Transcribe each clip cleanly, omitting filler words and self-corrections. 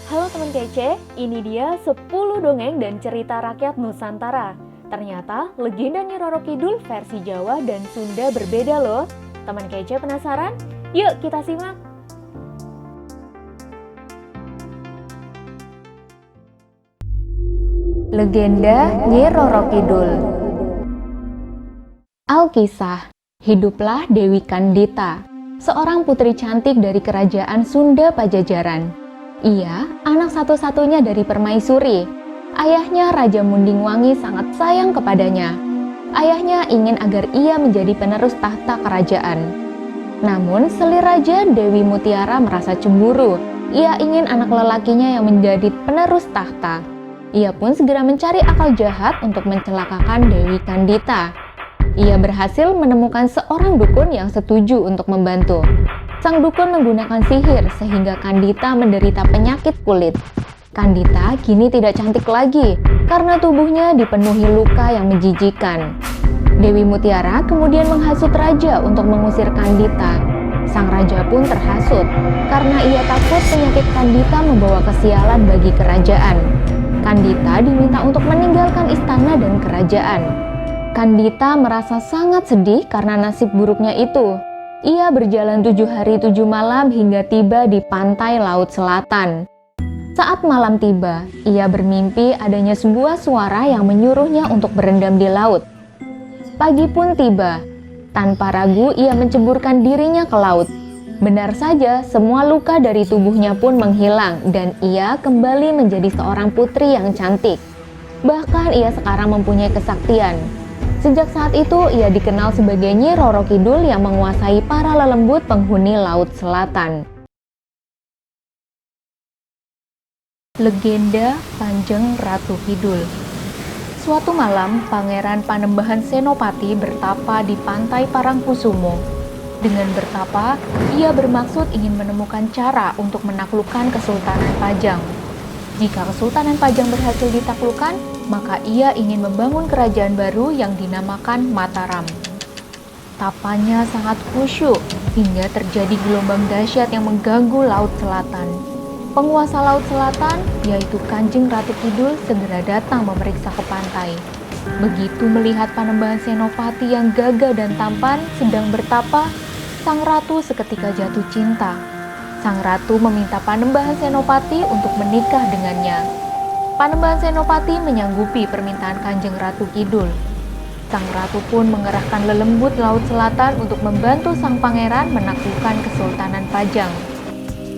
Halo teman kece, ini dia 10 dongeng dan cerita rakyat Nusantara. Ternyata legenda Nyi Roro Kidul versi Jawa dan Sunda berbeda loh. Teman kece penasaran? Yuk kita simak. Legenda Nyi Roro Kidul. Alkisah, hiduplah Dewi Kandita, seorang putri cantik dari kerajaan Sunda Pajajaran. Ia anak satu-satunya dari permaisuri. Ayahnya Raja Mundingwangi sangat sayang kepadanya. Ayahnya ingin agar ia menjadi penerus tahta kerajaan. Namun selir Raja Dewi Mutiara merasa cemburu. Ia ingin anak lelakinya yang menjadi penerus tahta. Ia pun segera mencari akal jahat untuk mencelakakan Dewi Kandita. Ia berhasil menemukan seorang dukun yang setuju untuk membantu. Sang dukun menggunakan sihir sehingga Kandita menderita penyakit kulit. Kandita kini tidak cantik lagi karena tubuhnya dipenuhi luka yang menjijikan. Dewi Mutiara kemudian menghasut raja untuk mengusir Kandita. Sang raja pun terhasut karena ia takut penyakit Kandita membawa kesialan bagi kerajaan. Kandita diminta untuk meninggalkan istana dan kerajaan. Kandita merasa sangat sedih karena nasib buruknya itu. Ia berjalan 7 hari 7 malam hingga tiba di pantai Laut Selatan. Saat malam tiba, ia bermimpi adanya sebuah suara yang menyuruhnya untuk berendam di laut. Pagi pun tiba. Tanpa ragu, ia menceburkan dirinya ke laut. Benar saja, semua luka dari tubuhnya pun menghilang dan ia kembali menjadi seorang putri yang cantik. Bahkan ia sekarang mempunyai kesaktian. Sejak saat itu, ia dikenal sebagai Nyi Roro Kidul yang menguasai para lelembut penghuni Laut Selatan. Legenda Kanjeng Ratu Kidul. Suatu malam, Pangeran Panembahan Senopati bertapa di pantai Parangkusumo. Dengan bertapa, ia bermaksud ingin menemukan cara untuk menaklukkan Kesultanan Pajang. Jika Kesultanan Pajang berhasil ditaklukkan, maka ia ingin membangun kerajaan baru yang dinamakan Mataram. Tapanya sangat khusyuk hingga terjadi gelombang dahsyat yang mengganggu Laut Selatan. Penguasa Laut Selatan, yaitu Kanjeng Ratu Kidul, segera datang memeriksa ke pantai. Begitu melihat Panembahan Senopati yang gagah dan tampan sedang bertapa, sang ratu seketika jatuh cinta. Sang ratu meminta Panembahan Senopati untuk menikah dengannya. Panembahan Senopati menyanggupi permintaan Kanjeng Ratu Kidul. Sang ratu pun mengerahkan lelembut Laut Selatan untuk membantu sang pangeran menaklukkan Kesultanan Pajang.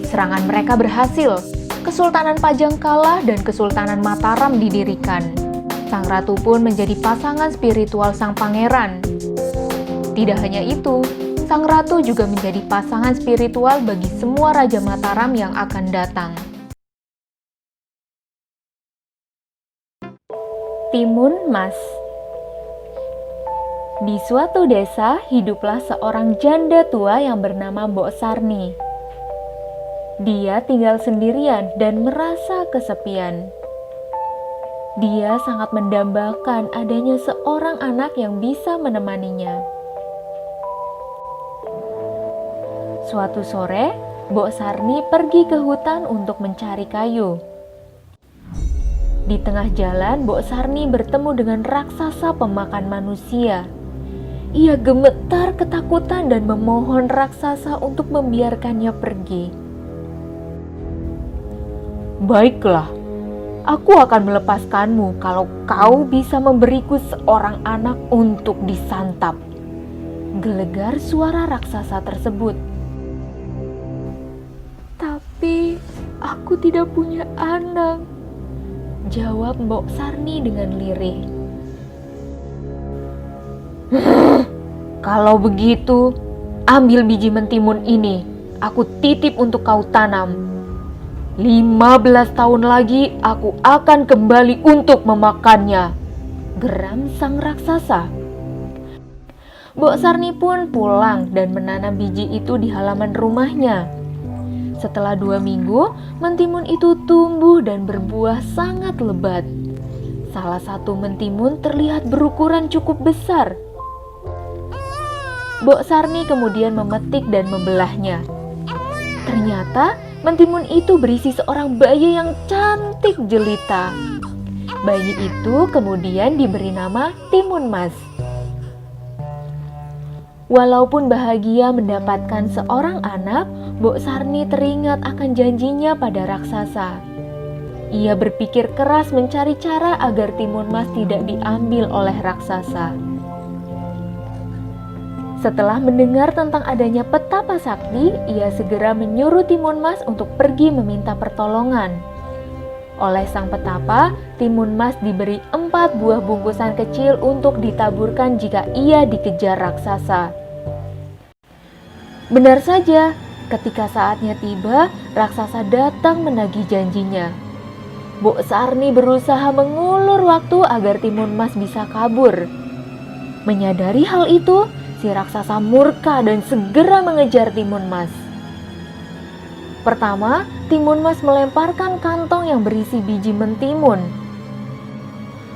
Serangan mereka berhasil. Kesultanan Pajang kalah dan Kesultanan Mataram didirikan. Sang ratu pun menjadi pasangan spiritual sang pangeran. Tidak hanya itu, sang ratu juga menjadi pasangan spiritual bagi semua Raja Mataram yang akan datang. Timun Mas. Di suatu desa hiduplah seorang janda tua yang bernama Mbok Sarni. Dia tinggal sendirian dan merasa kesepian. Dia sangat mendambakan adanya seorang anak yang bisa menemaninya. Suatu sore, Mbok Sarni pergi ke hutan untuk mencari kayu. Di tengah jalan, Mbok Sarni bertemu dengan raksasa pemakan manusia. Ia gemetar ketakutan dan memohon raksasa untuk membiarkannya pergi. Baiklah, aku akan melepaskanmu kalau kau bisa memberiku seorang anak untuk disantap. Gelegar suara raksasa tersebut. Tapi aku tidak punya anak, jawab Mbok Sarni dengan lirih. Kalau begitu, ambil biji mentimun ini, aku titip untuk kau tanam. 15 tahun lagi aku akan kembali untuk memakannya, geram sang raksasa. Mbok Sarni pun pulang dan menanam biji itu di halaman rumahnya. Setelah 2 minggu, mentimun itu tumbuh dan berbuah sangat lebat. Salah satu mentimun terlihat berukuran cukup besar. Mbok Sarni kemudian memetik dan membelahnya. Ternyata Mentimun itu berisi seorang bayi yang cantik jelita. Bayi itu kemudian diberi nama Timun Mas. Walaupun bahagia mendapatkan seorang anak, Mbok Sarni teringat akan janjinya pada raksasa. Ia berpikir keras mencari cara agar Timun Mas tidak diambil oleh raksasa. Setelah mendengar tentang adanya petapa sakti, ia segera menyuruh Timun Mas untuk pergi meminta pertolongan. Oleh sang petapa, Timun Mas diberi 4 buah bungkusan kecil untuk ditaburkan jika ia dikejar raksasa. Benar saja, ketika saatnya tiba, raksasa datang menagih janjinya. Mbok Sarni berusaha mengulur waktu agar Timun Mas bisa kabur. Menyadari hal itu, si raksasa murka dan segera mengejar Timun Mas. Pertama, Timun Mas melemparkan kantong yang berisi biji mentimun.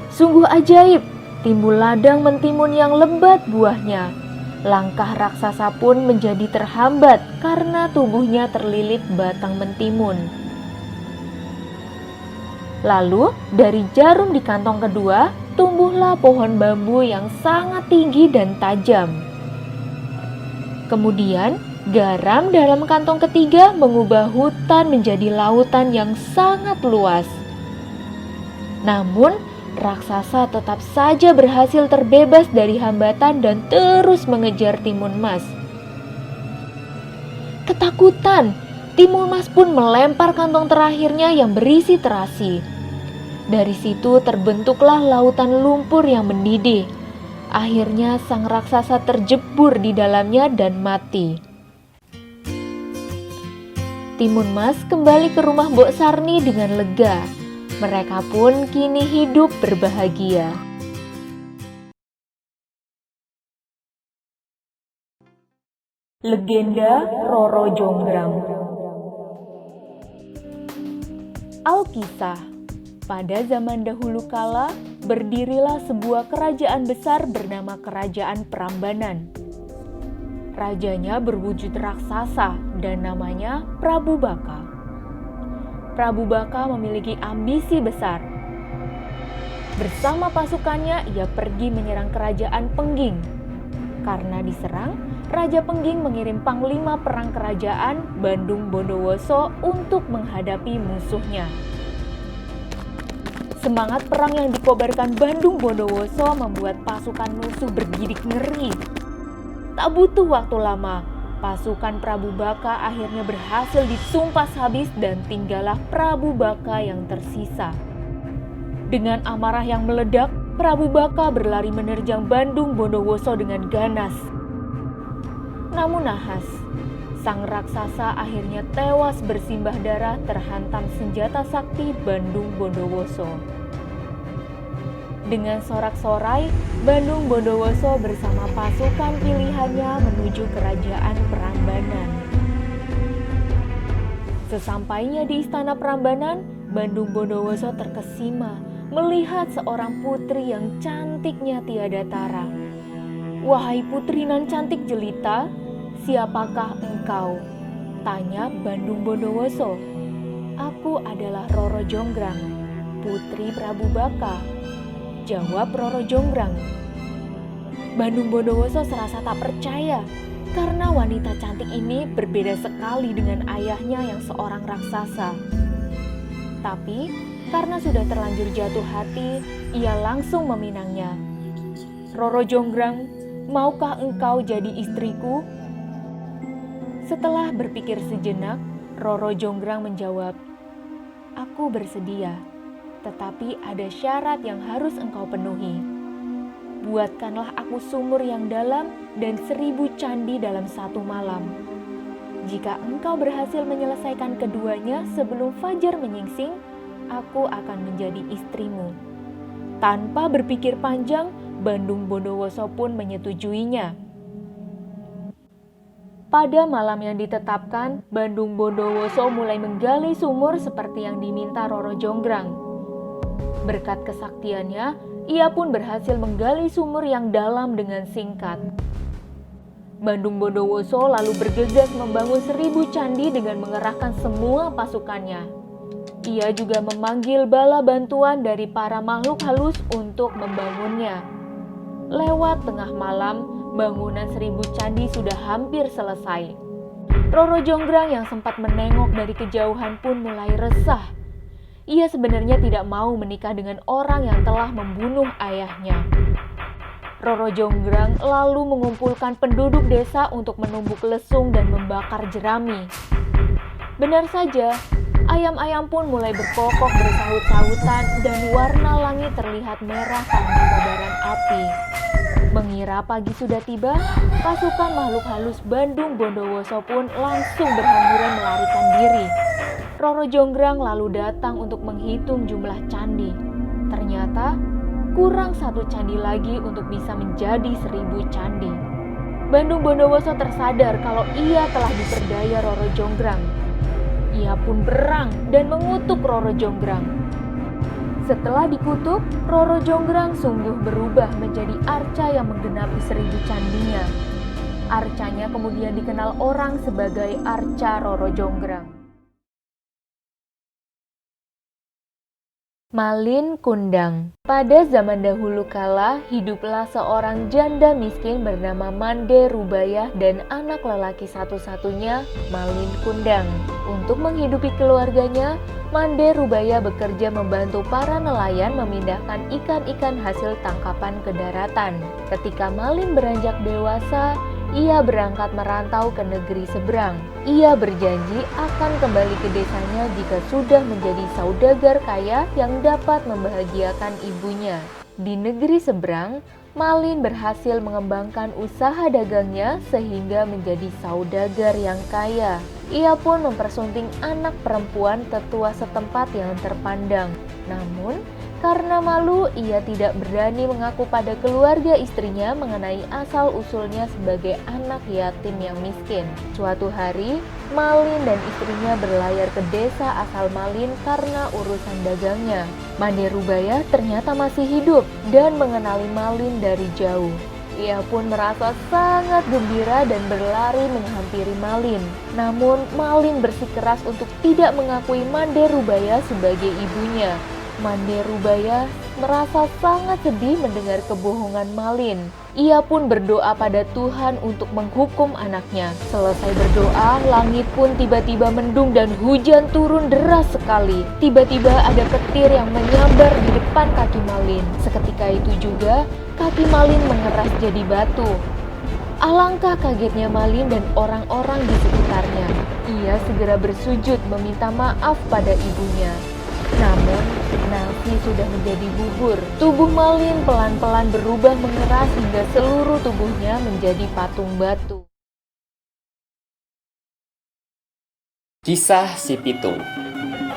Sungguh ajaib, timbul ladang mentimun yang lebat buahnya. Langkah raksasa pun menjadi terhambat karena tubuhnya terlilit batang mentimun. Lalu, dari jarum di kantong kedua, tumbuhlah pohon bambu yang sangat tinggi dan tajam. Kemudian, garam dalam kantong ketiga mengubah hutan menjadi lautan yang sangat luas. Namun, raksasa tetap saja berhasil terbebas dari hambatan dan terus mengejar Timun Mas. Ketakutan, Timun Mas pun melempar kantong terakhirnya yang berisi terasi. Dari situ terbentuklah lautan lumpur yang mendidih. Akhirnya sang raksasa terjebur di dalamnya dan mati. Timun Mas kembali ke rumah Mbok Sarni dengan lega. Mereka pun kini hidup berbahagia. Legenda Roro Jonggrang. Alkisah. Pada zaman dahulu kala, berdirilah sebuah kerajaan besar bernama Kerajaan Prambanan. Rajanya berwujud raksasa dan namanya Prabu Baka. Prabu Baka memiliki ambisi besar. Bersama pasukannya, ia pergi menyerang kerajaan Pengging. Karena diserang, Raja Pengging mengirim panglima perang kerajaan Bandung Bondowoso untuk menghadapi musuhnya. Semangat perang yang dikobarkan Bandung Bondowoso membuat pasukan musuh bergidik ngeri. Tak butuh waktu lama, pasukan Prabu Baka akhirnya berhasil ditumpas habis dan tinggallah Prabu Baka yang tersisa. Dengan amarah yang meledak, Prabu Baka berlari menerjang Bandung Bondowoso dengan ganas. Namun nahas, sang raksasa akhirnya tewas bersimbah darah terhantam senjata sakti Bandung Bondowoso. Dengan sorak-sorai, Bandung Bondowoso bersama pasukan pilihannya menuju kerajaan Prambanan. Sesampainya di istana Prambanan, Bandung Bondowoso terkesima melihat seorang putri yang cantiknya tiada tara. "Wahai putri nan cantik jelita, siapakah engkau?" tanya Bandung Bondowoso. "Aku adalah Roro Jonggrang, putri Prabu Baka," jawab Roro Jonggrang. Bandung Bondowoso serasa tak percaya karena wanita cantik ini berbeda sekali dengan ayahnya yang seorang raksasa. Tapi karena sudah terlanjur jatuh hati, ia langsung meminangnya. "Roro Jonggrang, maukah engkau jadi istriku?" Setelah berpikir sejenak, Roro Jonggrang menjawab, "Aku bersedia. Tetapi ada syarat yang harus engkau penuhi. Buatkanlah aku sumur yang dalam dan 1000 candi dalam 1 malam. Jika engkau berhasil menyelesaikan keduanya sebelum fajar menyingsing, aku akan menjadi istrimu." Tanpa berpikir panjang, Bandung Bondowoso pun menyetujuinya. Pada malam yang ditetapkan, Bandung Bondowoso mulai menggali sumur seperti yang diminta Roro Jonggrang. Berkat kesaktiannya, ia pun berhasil menggali sumur yang dalam dengan singkat. Bandung Bondowoso lalu bergegas membangun 1000 candi dengan mengerahkan semua pasukannya. Ia juga memanggil bala bantuan dari para makhluk halus untuk membangunnya. Lewat tengah malam, bangunan 1000 candi sudah hampir selesai. Roro Jonggrang yang sempat menengok dari kejauhan pun mulai resah. Ia sebenarnya tidak mau menikah dengan orang yang telah membunuh ayahnya. Roro Jonggrang lalu mengumpulkan penduduk desa untuk menumbuk lesung dan membakar jerami. Benar saja, ayam-ayam pun mulai berkokok bersahut-sahutan dan warna langit terlihat merah karena kobaran api. Mengira pagi sudah tiba, pasukan makhluk halus Bandung Bondowoso pun langsung berhamburan melarikan diri. Roro Jonggrang lalu datang untuk menghitung jumlah candi. Ternyata kurang 1 candi lagi untuk bisa menjadi 1000 candi. Bandung Bondowoso tersadar kalau ia telah diperdaya Roro Jonggrang. Ia pun berang dan mengutuk Roro Jonggrang. Setelah dikutuk, Roro Jonggrang sungguh berubah menjadi arca yang menggenapi 1000 candinya. Arcanya kemudian dikenal orang sebagai Arca Roro Jonggrang. Malin Kundang. Pada zaman dahulu kala, hiduplah seorang janda miskin bernama Mande Rubayah dan anak lelaki satu-satunya, Malin Kundang. Untuk menghidupi keluarganya, Mande Rubayah bekerja membantu para nelayan memindahkan ikan-ikan hasil tangkapan ke daratan. Ketika Malin beranjak dewasa, ia berangkat merantau ke negeri seberang. Ia berjanji akan kembali ke desanya jika sudah menjadi saudagar kaya yang dapat membahagiakan ibunya. Di negeri seberang, Malin berhasil mengembangkan usaha dagangnya sehingga menjadi saudagar yang kaya. Ia pun mempersunting anak perempuan tetua setempat yang terpandang. Namun, karena malu, ia tidak berani mengaku pada keluarga istrinya mengenai asal-usulnya sebagai anak yatim yang miskin. Suatu hari, Malin dan istrinya berlayar ke desa asal Malin karena urusan dagangnya. Mande Rubayah ternyata masih hidup dan mengenali Malin dari jauh. Ia pun merasa sangat gembira dan berlari menghampiri Malin. Namun, Malin bersikeras untuk tidak mengakui Mande Rubayah sebagai ibunya. Mande Rubayah merasa sangat sedih mendengar kebohongan Malin. Ia pun berdoa pada Tuhan untuk menghukum anaknya. Selesai berdoa, langit pun tiba-tiba mendung dan hujan turun deras sekali. Tiba-tiba ada petir yang menyambar di depan kaki Malin. Seketika itu juga, kaki Malin mengeras jadi batu. Alangkah kagetnya Malin dan orang-orang di sekitarnya. Ia segera bersujud meminta maaf pada ibunya. Namun, nasi sudah menjadi bubur. Tubuh Malin pelan-pelan berubah mengeras hingga seluruh tubuhnya menjadi patung batu. Kisah si Pitung.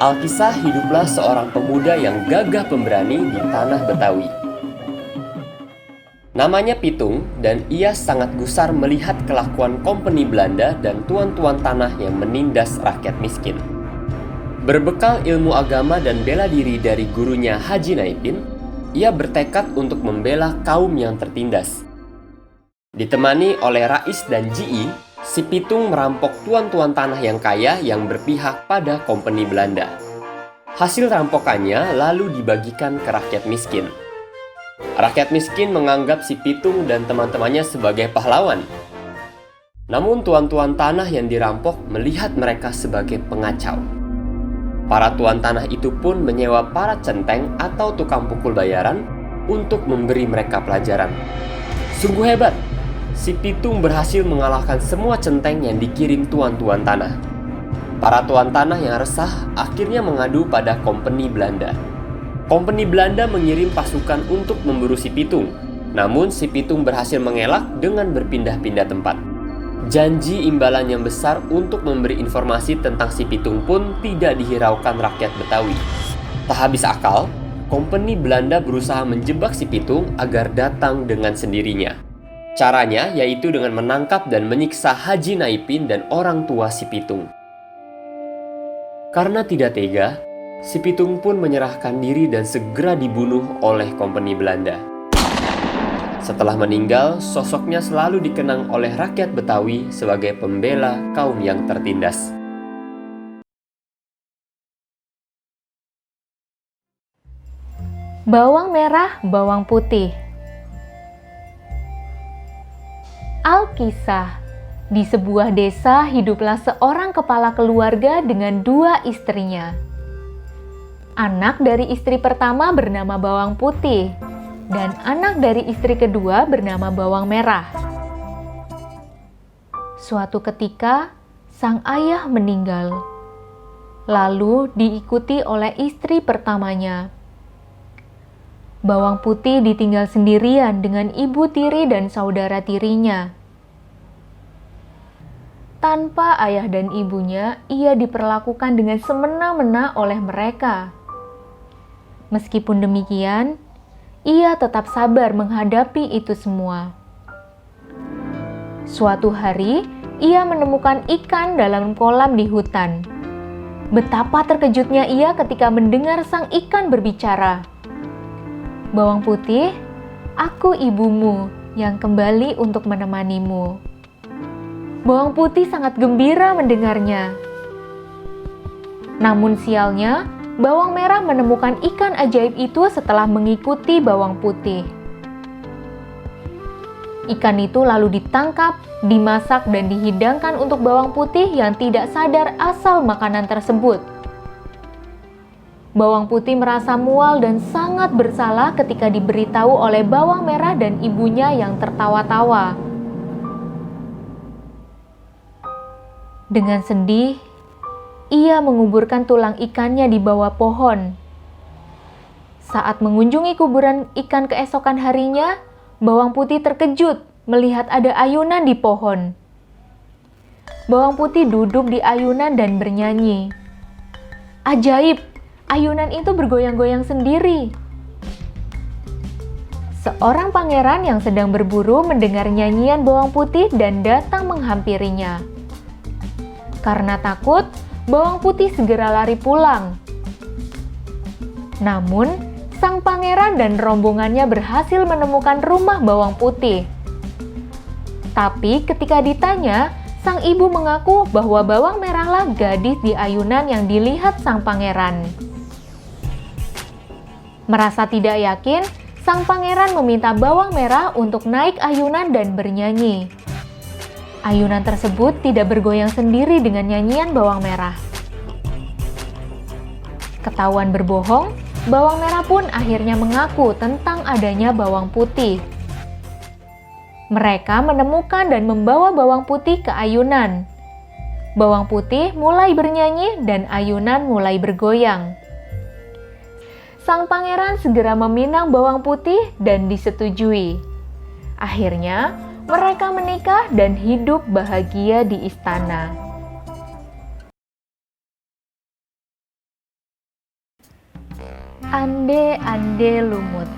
Alkisah hiduplah seorang pemuda yang gagah pemberani di tanah Betawi. Namanya Pitung dan ia sangat gusar melihat kelakuan kompeni Belanda dan tuan-tuan tanah yang menindas rakyat miskin. Berbekal ilmu agama dan bela diri dari gurunya Haji Naipin, ia bertekad untuk membela kaum yang tertindas. Ditemani oleh Rais dan Ji, si Pitung merampok tuan-tuan tanah yang kaya yang berpihak pada kompeni Belanda. Hasil rampokannya lalu dibagikan ke rakyat miskin. Rakyat miskin menganggap si Pitung dan teman-temannya sebagai pahlawan. Namun tuan-tuan tanah yang dirampok melihat mereka sebagai pengacau. Para tuan tanah itu pun menyewa para centeng atau tukang pukul bayaran untuk memberi mereka pelajaran. Sungguh hebat, si Pitung berhasil mengalahkan semua centeng yang dikirim tuan-tuan tanah. Para tuan tanah yang resah akhirnya mengadu pada kompeni Belanda. Kompeni Belanda mengirim pasukan untuk memburu si Pitung. Namun si Pitung berhasil mengelak dengan berpindah-pindah tempat. Janji imbalan yang besar untuk memberi informasi tentang si Pitung pun tidak dihiraukan rakyat Betawi. Tak habis akal, kompeni Belanda berusaha menjebak si Pitung agar datang dengan sendirinya. Caranya yaitu dengan menangkap dan menyiksa Haji Naipin dan orang tua si Pitung. Karena tidak tega, si Pitung pun menyerahkan diri dan segera dibunuh oleh kompeni Belanda. Setelah meninggal, sosoknya selalu dikenang oleh rakyat Betawi sebagai pembela kaum yang tertindas. Bawang merah, bawang putih. Alkisah. Di sebuah desa hiduplah seorang kepala keluarga dengan 2 istrinya. Anak dari istri pertama bernama bawang putih, dan anak dari istri kedua bernama bawang merah. Suatu ketika, sang ayah meninggal, lalu diikuti oleh istri pertamanya. Bawang putih ditinggal sendirian dengan ibu tiri dan saudara tirinya. Tanpa ayah dan ibunya, ia diperlakukan dengan semena-mena oleh mereka. Meskipun demikian, ia tetap sabar menghadapi itu semua. Suatu hari, ia menemukan ikan dalam kolam di hutan. Betapa terkejutnya ia ketika mendengar sang ikan berbicara. "Bawang putih, aku ibumu yang kembali untuk menemanimu." Bawang putih sangat gembira mendengarnya. Namun sialnya, bawang merah menemukan ikan ajaib itu setelah mengikuti bawang putih. Ikan itu lalu ditangkap, dimasak, dan dihidangkan untuk bawang putih yang tidak sadar asal makanan tersebut. Bawang putih merasa mual dan sangat bersalah ketika diberitahu oleh bawang merah dan ibunya yang tertawa-tawa. Dengan sedih, ia menguburkan tulang ikannya di bawah pohon. Saat mengunjungi kuburan ikan keesokan harinya, bawang putih terkejut melihat ada ayunan di pohon. Bawang putih duduk di ayunan dan bernyanyi. Ajaib, ayunan itu bergoyang-goyang sendiri. Seorang pangeran yang sedang berburu mendengar nyanyian bawang putih dan datang menghampirinya. Karena takut, bawang putih segera lari pulang. Namun, sang pangeran dan rombongannya berhasil menemukan rumah bawang putih. Tapi ketika ditanya, sang ibu mengaku bahwa bawang merahlah gadis di ayunan yang dilihat sang pangeran. Merasa tidak yakin, sang pangeran meminta bawang merah untuk naik ayunan dan bernyanyi. Ayunan tersebut tidak bergoyang sendiri dengan nyanyian bawang merah. Ketahuan berbohong, bawang merah pun akhirnya mengaku tentang adanya bawang putih. Mereka menemukan dan membawa bawang putih ke ayunan. Bawang putih mulai bernyanyi dan ayunan mulai bergoyang. Sang pangeran segera meminang bawang putih dan disetujui. Akhirnya, mereka menikah dan hidup bahagia di istana. Ande-ande lumut.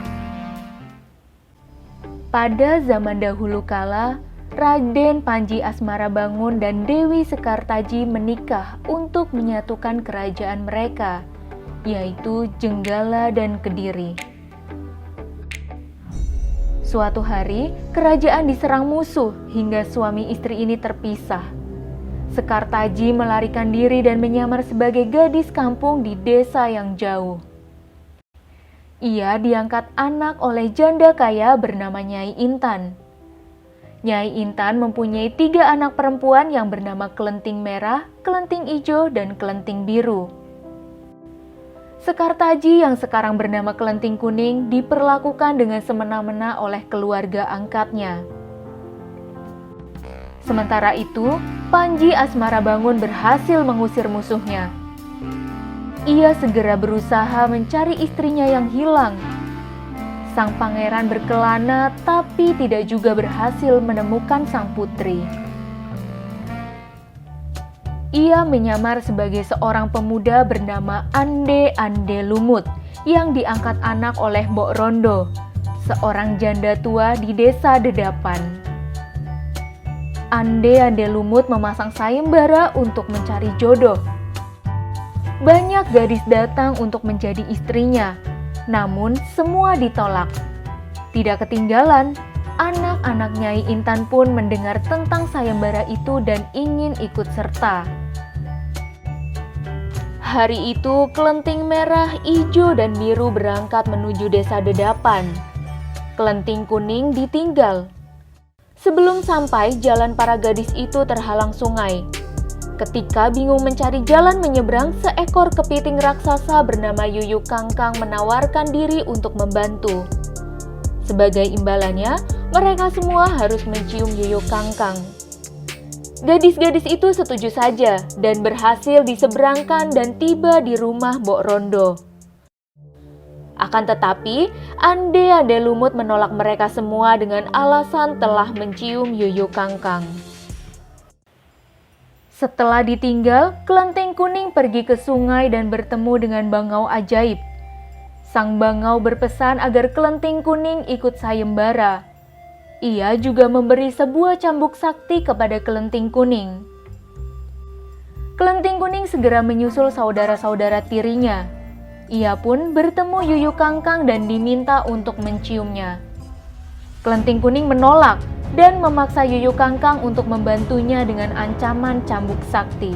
Pada zaman dahulu kala, Raden Panji Asmarabangun dan Dewi Sekartaji menikah untuk menyatukan kerajaan mereka, yaitu Jenggala dan Kediri. Suatu hari, kerajaan diserang musuh hingga suami istri ini terpisah. Sekartaji melarikan diri dan menyamar sebagai gadis kampung di desa yang jauh. Ia diangkat anak oleh janda kaya bernama Nyai Intan. Nyai Intan mempunyai 3 anak perempuan yang bernama Kelenting Merah, Kelenting Ijo, dan Kelenting Biru. Sekartaji yang sekarang bernama Kelenting Kuning diperlakukan dengan semena-mena oleh keluarga angkatnya. Sementara itu, Panji Asmarabangun berhasil mengusir musuhnya. Ia segera berusaha mencari istrinya yang hilang. Sang pangeran berkelana tapi tidak juga berhasil menemukan sang putri. Ia menyamar sebagai seorang pemuda bernama Ande-ande Lumut yang diangkat anak oleh Mbok Rondo, seorang janda tua di desa Dedapan. Ande-ande Lumut memasang sayembara untuk mencari jodoh. Banyak gadis datang untuk menjadi istrinya, namun semua ditolak. Tidak ketinggalan, Anak-anak Nyai Intan pun mendengar tentang sayembara itu dan ingin ikut serta. Hari itu kelenting merah, hijau, dan biru berangkat menuju desa Dedapan. Kelenting kuning ditinggal. Sebelum sampai, jalan para gadis itu terhalang sungai. Ketika bingung mencari jalan menyeberang, seekor kepiting raksasa bernama Yuyu Kangkang menawarkan diri untuk membantu. Sebagai imbalannya, mereka semua harus mencium Yuyu Kangkang. Gadis-gadis itu setuju saja dan berhasil diseberangkan dan tiba di rumah Mbok Rondo. Akan tetapi, Ande-ande Lumut menolak mereka semua dengan alasan telah mencium Yuyu Kangkang. Setelah ditinggal, kelenting kuning pergi ke sungai dan bertemu dengan bangau ajaib. Sang bangau berpesan agar kelenting kuning ikut sayembara. Ia juga memberi sebuah cambuk sakti kepada kelenting kuning. Kelenting kuning segera menyusul saudara-saudara tirinya. Ia pun bertemu Yuyu Kangkang dan diminta untuk menciumnya. Kelenting kuning menolak dan memaksa Yuyu Kangkang untuk membantunya dengan ancaman cambuk sakti.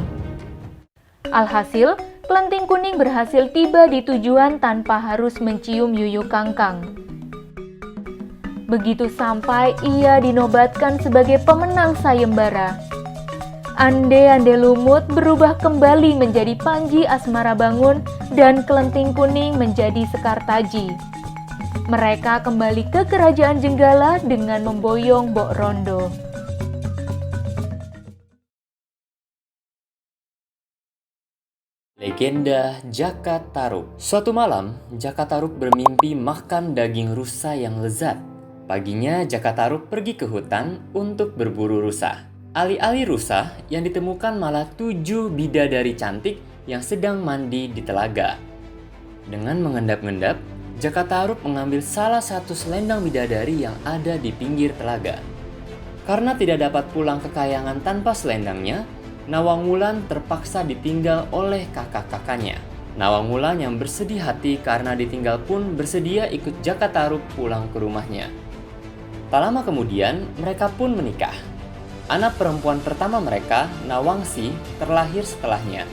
Alhasil, kelenting kuning berhasil tiba di tujuan tanpa harus mencium Yuyu Kangkang. Begitu sampai, ia dinobatkan sebagai pemenang sayembara. Ande-ande Lumut berubah kembali menjadi Panji Asmara Bangun dan kelenting kuning menjadi Sekartaji. Mereka kembali ke kerajaan Jenggala dengan memboyong Mbok Rondo. Legenda Jaka Tarub. Suatu malam, Jaka Tarub bermimpi makan daging rusa yang lezat. Paginya, Jaka Tarub pergi ke hutan untuk berburu rusa. Alih-alih rusa, yang ditemukan malah 7 bidadari cantik yang sedang mandi di telaga. Dengan mengendap-endap, Jaka Tarub mengambil salah satu selendang bidadari yang ada di pinggir telaga. Karena tidak dapat pulang ke kayangan tanpa selendangnya, Nawang Wulan terpaksa ditinggal oleh kakak-kakaknya. Nawang Wulan yang bersedih hati karena ditinggal pun bersedia ikut Jaka Tarub pulang ke rumahnya. Tak lama kemudian, mereka pun menikah. Anak perempuan pertama mereka, Nawangsi, terlahir setelahnya.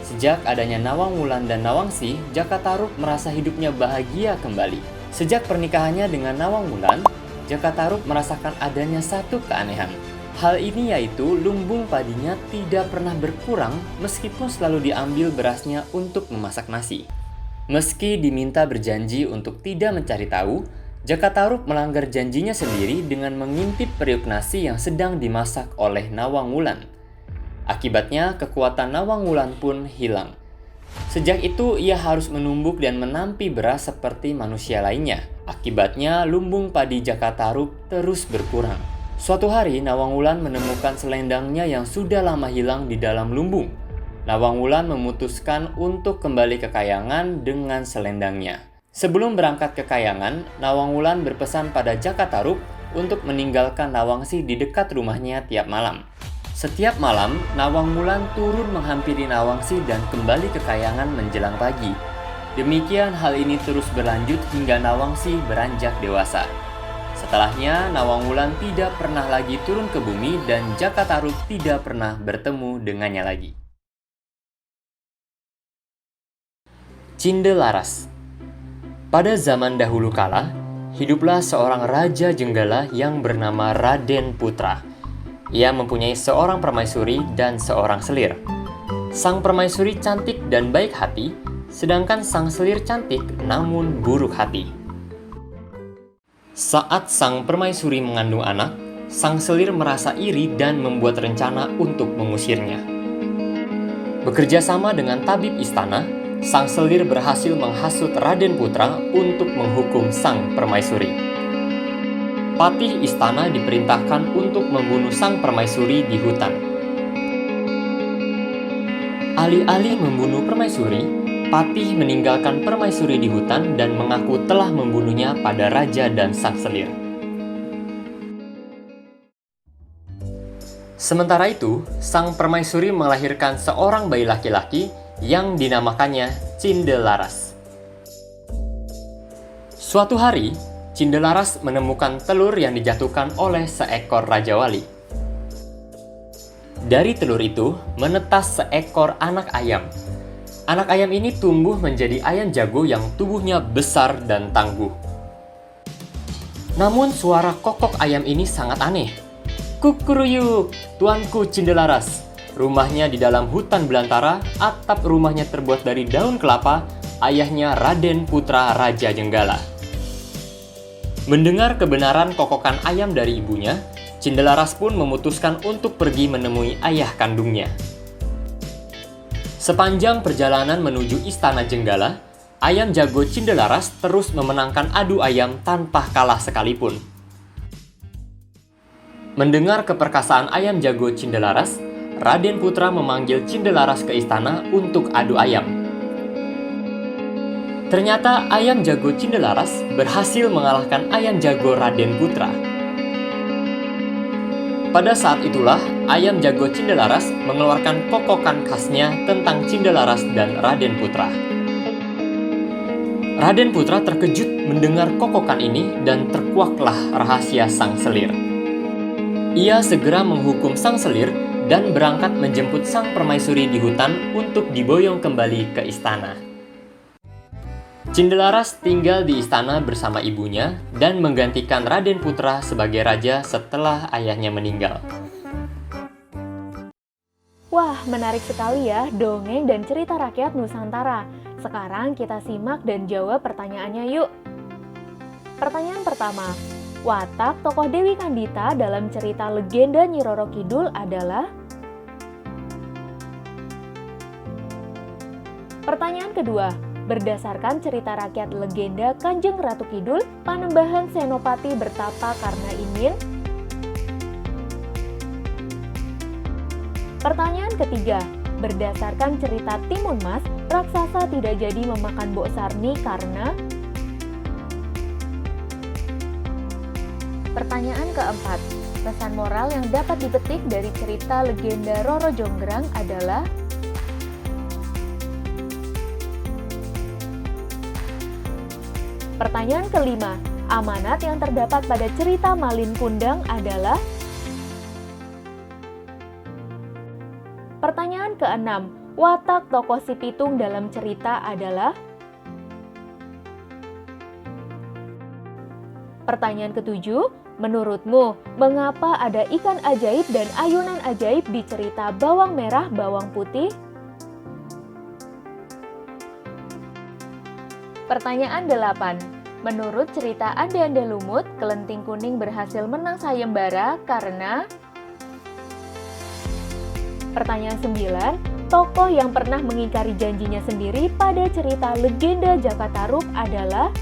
Sejak adanya Nawang Wulan dan Nawangsi, Jaka Tarub merasa hidupnya bahagia kembali. Sejak pernikahannya dengan Nawang Wulan, Jaka Tarub merasakan adanya satu keanehan. Hal ini yaitu lumbung padinya tidak pernah berkurang meskipun selalu diambil berasnya untuk memasak nasi. Meski diminta berjanji untuk tidak mencari tahu, Jaka Tarub melanggar janjinya sendiri dengan mengintip periuk nasi yang sedang dimasak oleh Nawang Wulan. Akibatnya, kekuatan Nawang Wulan pun hilang. Sejak itu, ia harus menumbuk dan menampi beras seperti manusia lainnya. Akibatnya, lumbung padi Jaka Tarub terus berkurang. Suatu hari, Nawang Wulan menemukan selendangnya yang sudah lama hilang di dalam lumbung. Nawang Wulan memutuskan untuk kembali ke kayangan dengan selendangnya. Sebelum berangkat ke kayangan, Nawang Wulan berpesan pada Jaka Tarub untuk meninggalkan Nawangsi di dekat rumahnya tiap malam. Setiap malam, Nawang Wulan turun menghampiri Nawangsi dan kembali ke kayangan menjelang pagi. Demikian hal ini terus berlanjut hingga Nawangsi beranjak dewasa. Setelahnya, Nawang Wulan tidak pernah lagi turun ke bumi dan Jaka Tarub tidak pernah bertemu dengannya lagi. Cindelaras. Pada zaman dahulu kala, hiduplah seorang raja Jenggala yang bernama Raden Putra. Ia mempunyai seorang permaisuri dan seorang selir. Sang permaisuri cantik dan baik hati, sedangkan sang selir cantik namun buruk hati. Saat sang permaisuri mengandung anak, sang selir merasa iri dan membuat rencana untuk mengusirnya. Bekerja sama dengan tabib istana, sang selir berhasil menghasut Raden Putra untuk menghukum sang permaisuri. Patih istana diperintahkan untuk membunuh sang permaisuri di hutan. Alih-alih membunuh permaisuri, Patih meninggalkan permaisuri di hutan dan mengaku telah membunuhnya pada raja dan sang selir. Sementara itu, sang permaisuri melahirkan seorang bayi laki-laki yang dinamakannya Cindelaras. Suatu hari, Cindelaras menemukan telur yang dijatuhkan oleh seekor Raja Wali. Dari telur itu menetas seekor anak ayam. Anak ayam ini tumbuh menjadi ayam jago yang tubuhnya besar dan tangguh. Namun suara kokok ayam ini sangat aneh. Kukuruyuk, tuanku Cindelaras. Rumahnya di dalam hutan belantara, atap rumahnya terbuat dari daun kelapa, ayahnya Raden Putra Raja Jenggala. Mendengar kebenaran kokokan ayam dari ibunya, Cindelaras pun memutuskan untuk pergi menemui ayah kandungnya. Sepanjang perjalanan menuju istana Jenggala, ayam jago Cindelaras terus memenangkan adu ayam tanpa kalah sekalipun. Mendengar keperkasaan ayam jago Cindelaras, Raden Putra memanggil Cindelaras ke istana untuk adu ayam. Ternyata ayam jago Cindelaras berhasil mengalahkan ayam jago Raden Putra. Pada saat itulah, ayam jago Cindelaras mengeluarkan kokokan khasnya tentang Cindelaras dan Raden Putra. Raden Putra terkejut mendengar kokokan ini dan terkuaklah rahasia sang selir. Ia segera menghukum sang selir dan berangkat menjemput sang permaisuri di hutan untuk diboyong kembali ke istana. Cindelaras tinggal di istana bersama ibunya dan menggantikan Raden Putra sebagai raja setelah ayahnya meninggal. Wah, menarik sekali ya dongeng dan cerita rakyat Nusantara. Sekarang kita simak dan jawab pertanyaannya yuk. Pertanyaan pertama, watak tokoh Dewi Kandita dalam cerita legenda Nyi Roro Kidul adalah? Pertanyaan kedua, berdasarkan cerita rakyat legenda Kanjeng Ratu Kidul, Panembahan Senopati bertapa karena ingin? Pertanyaan ketiga, berdasarkan cerita Timun Mas, raksasa tidak jadi memakan Mbok Sarni karena? Pertanyaan keempat, pesan moral yang dapat dipetik dari cerita legenda Roro Jonggrang adalah? Pertanyaan kelima, amanat yang terdapat pada cerita Malin Kundang adalah? Pertanyaan keenam, watak tokoh Si Pitung dalam cerita adalah? Pertanyaan ketujuh, menurutmu, mengapa ada ikan ajaib dan ayunan ajaib di cerita Bawang Merah, Bawang Putih? Pertanyaan 8. Menurut cerita Ande-Ande Lumut, Kelenting Kuning berhasil menang sayembara karena? Pertanyaan 9. Tokoh yang pernah mengingkari janjinya sendiri pada cerita legenda Jakatarup adalah?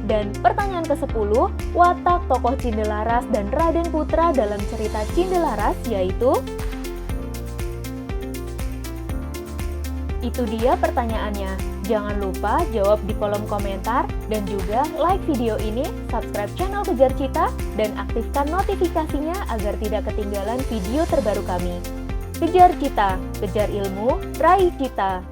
Dan pertanyaan ke-10, watak tokoh Cindelaras dan Raden Putra dalam cerita Cindelaras yaitu? Itu dia pertanyaannya. Jangan lupa jawab di kolom komentar dan juga like video ini, subscribe channel Kejar Cita, dan aktifkan notifikasinya agar tidak ketinggalan video terbaru kami. Kejar Cita, kejar ilmu, raih cita.